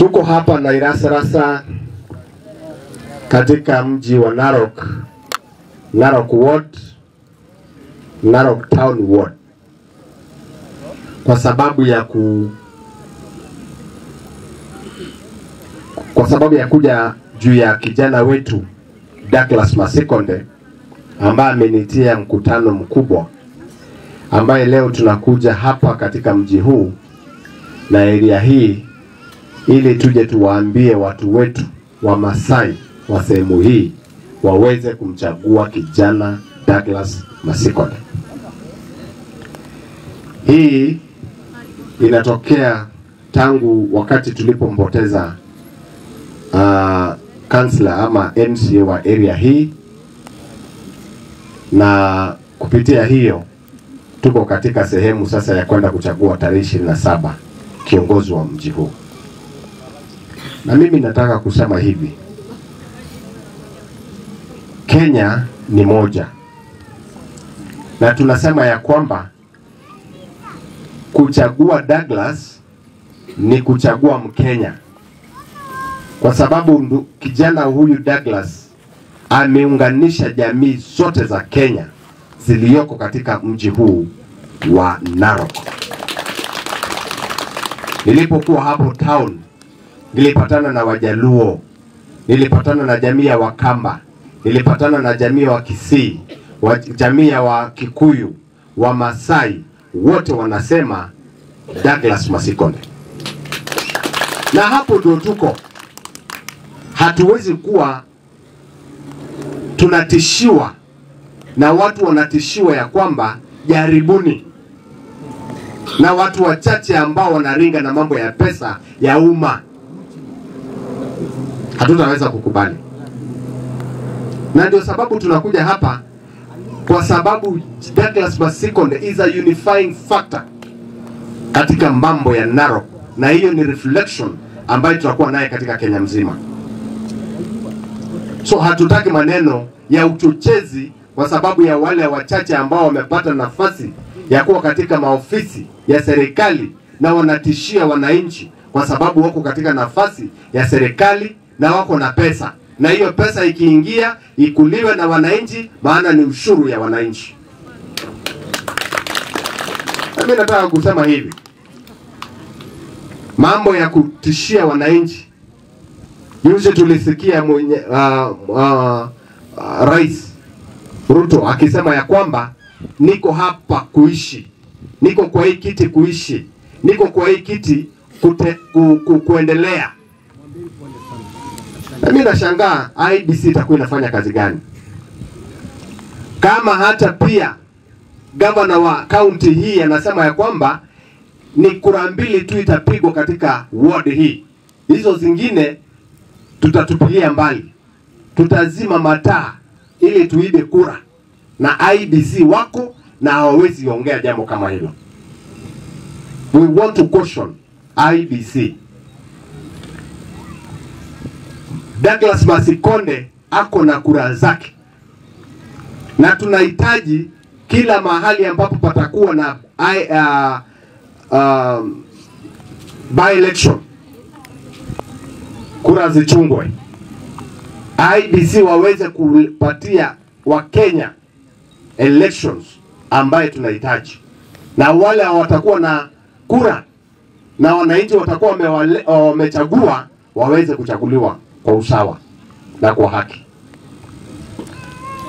Tuko hapa Nairasarasa katika mji wa Narok Ward, Narok Town Ward, kwa sababu ya kuja juu ya kijana wetu Douglas Masikonde ambaye amenitia mkutano mkubwa, ambaye leo tunakuja hapa katika mji huu na area hii ili tuje tuwaambie watu wetu wa Masai wa sehemu hii waweze kumchagua kijana Douglas Masikonde. Hii inatokea tangu wakati tulipompoteza kansla ama MCA wa area hii, na kupitia hiyo tuko katika sehemu sasa ya kwenda kuchagua tarehe 27 kiongozi wa mji huu. Na mimi nataka kusema hivi, Kenya ni moja, na tunasema ya kwamba kuchagua Douglas ni kuchagua Mkenya, kwa sababu kijana huyu Douglas ameunganisha jamii zote za Kenya zilizoko katika mji huu wa Narok. Nilipokuwa hapo town, nilipatana na Wajaluo, nilipatana na jamii ya Wakamba, nilipatana na jamii ya Wakisii, jamii ya Wakikuyu, wa Masai, wote wanasema Douglas Masikonde. Na hapo ndio tuko. Hatuwezi kuwa tunatishiwa na watu wanatishiwa ya kwamba jaribuni, na watu wachache ambao wanaringa na mambo ya pesa ya umma. Hatutaweza kukubali. Na ndio sababu tunakuja hapa, kwa sababu Douglas Masikonde is a unifying factor katika mambo ya Narok, na hiyo ni reflection ambayo tutakuwa naye katika Kenya mzima. So hatutaki maneno ya uchochezi kwa sababu ya wale wachache ambao wamepata nafasi ya kuwa katika maofisi ya serikali na wanatishia wananchi kwa sababu wako katika nafasi ya serikali na wako na pesa, na hiyo pesa ikiingia ikuliwe na wananchi, maana ni ushuru ya wananchi. Mimi nataka kusema hivi, mambo ya kutishia wananchi, juzi tulisikia Rais Ruto akisema ya kwamba niko hapa kuishi, niko kwa hii kiti kuishi, niko kwa hii kiti kuendelea. Na mimi nashangaa IEBC itakuwa inafanya kazi gani kama hata pia gavana wa county hii anasema ya kwamba ni kura mbili tu itapigwa katika ward hii, hizo zingine tutatupilia mbali, tutazima mataa ili tuibe kura, na IEBC wako na hawawezi ongea jambo kama hilo. We want to caution IEBC. Douglas Masikonde ako na kura zake, na tunahitaji kila mahali ambapo patakuwa na by election kura zichungwe, IEBC waweze kupatia Wakenya elections ambaye tunahitaji, na wale watakuwa na kura na wananchi watakuwa wamechagua waweze kuchaguliwa kwa usawa na kwa haki.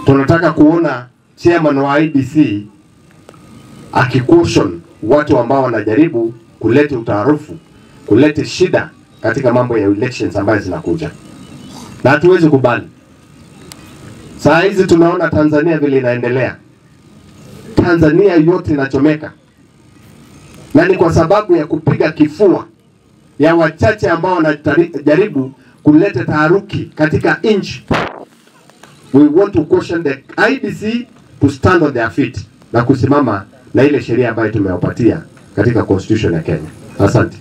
Tunataka kuona chairman wa IEBC akikushon watu ambao wanajaribu kuleta utaharufu, kuleta shida katika mambo ya elections ambayo zinakuja, na hatuwezi kubali. Saa hizi tunaona Tanzania vile inaendelea. Tanzania yote inachomeka, na ni kwa sababu ya kupiga kifua ya wachache ambao wanajaribu kuleta taharuki katika nchi. We want to caution the IEBC to stand on their feet na kusimama na ile sheria ambayo tumewapatia katika constitution ya Kenya. Asante.